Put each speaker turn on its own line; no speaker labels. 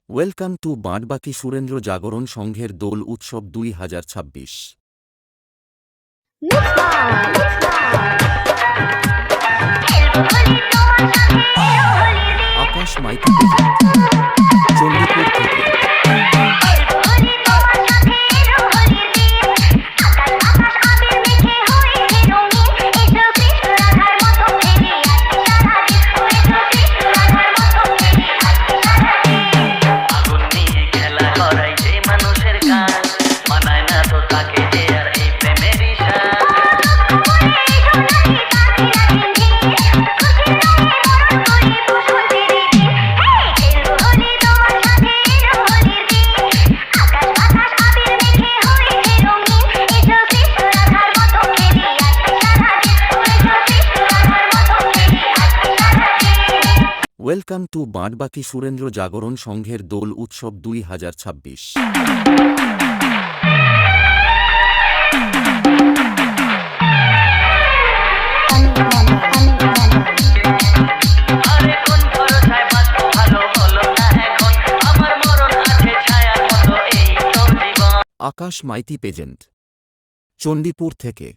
Welcome to বাঁটবাকি Surendra জাগরণ সংঘের দোল উৎসব 2026। আকাশ মাইতি চণ্ডীপুর থেকে। ওয়েলকাম টু বাঁটবাকি সুরেন্দ্র জাগরণ সংঘের দোল উৎসব 2026। আকাশ মাইতি পেজেন্ট চণ্ডীপুর থেকে।